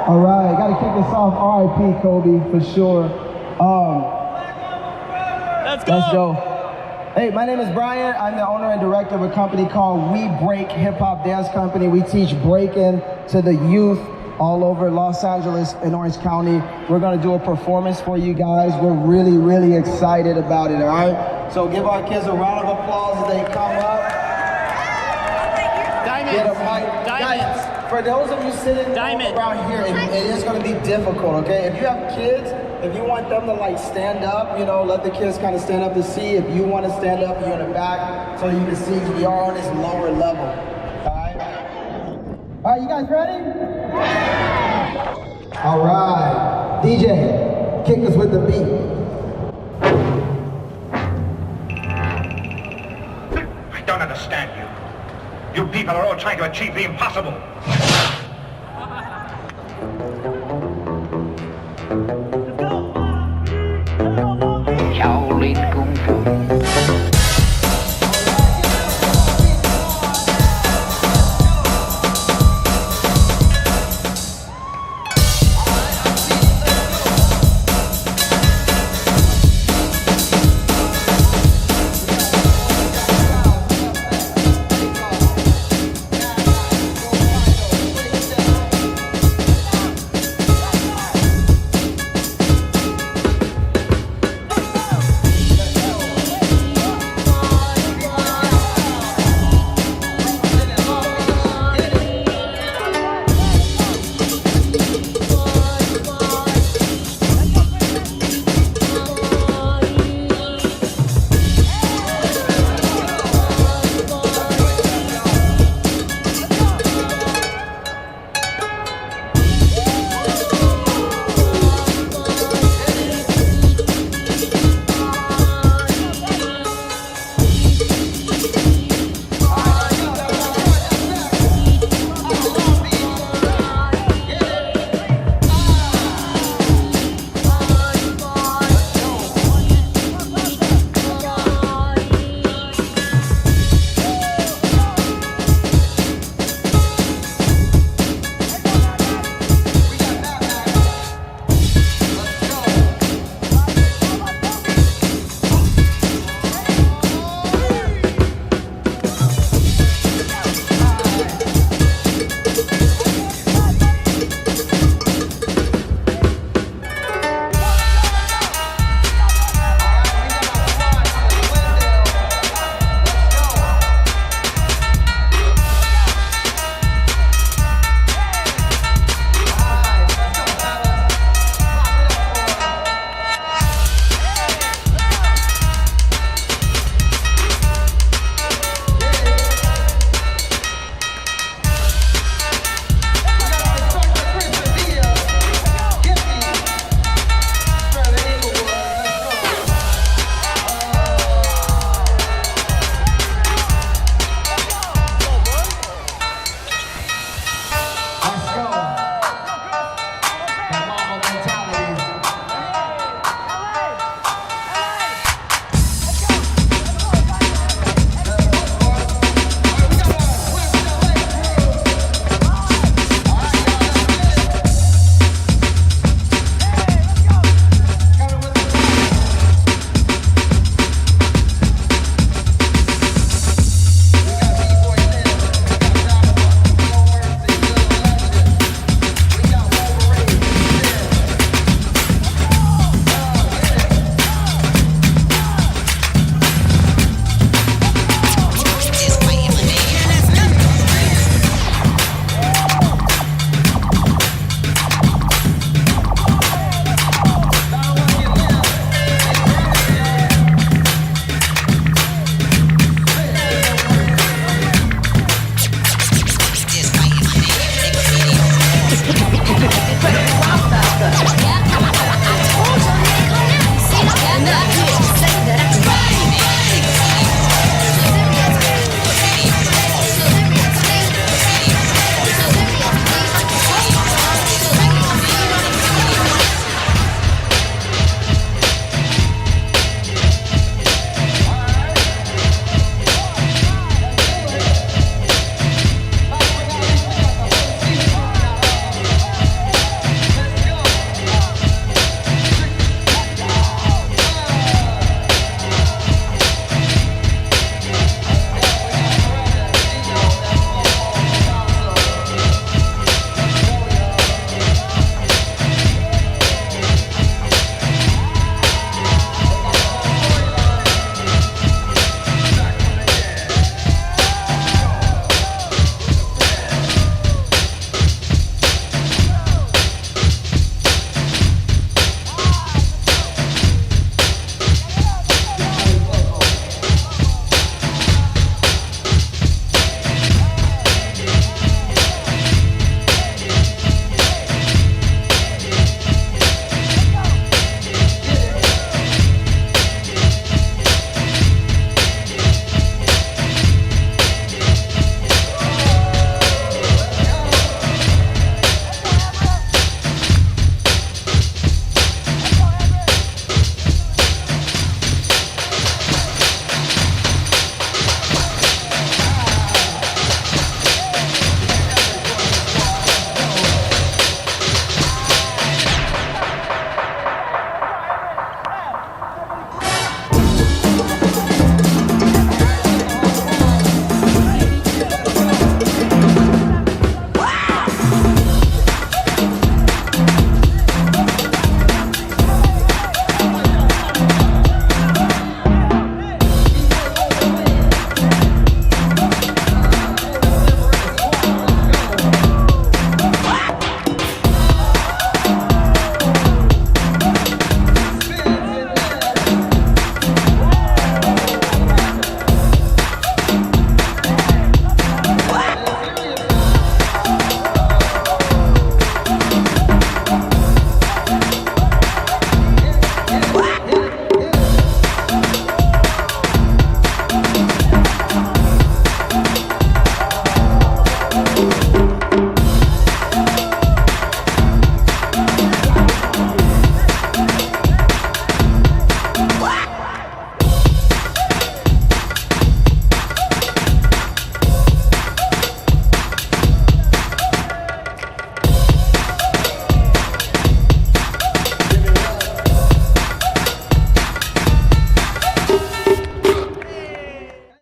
All right, got to kick this off. R.I.P. Kobe for sure. Let's go. Let's go. Hey, my name is Brian. I'm the owner and director of a company called WeBreak Hip-Hop Dance Company. We teach breaking to the youth all over Los Angeles and Orange County. We're gonna do a performance for you guys. We're really, really excited about it, all right? So give our kids a round of applause as they come up. Diamonds. Get a mic. Diamonds. Guys, for those of you sitting around here, it is gonna be difficult, okay? If you have kids, if you want them to like stand up, you know, let the kids kind of stand up to see. If you want to stand up, you're in the back so you can see we are on this lower level, all right? All right, you guys ready? All right, DJ, kick us with the beat. I don't understand you. You people are all trying to achieve the impossible.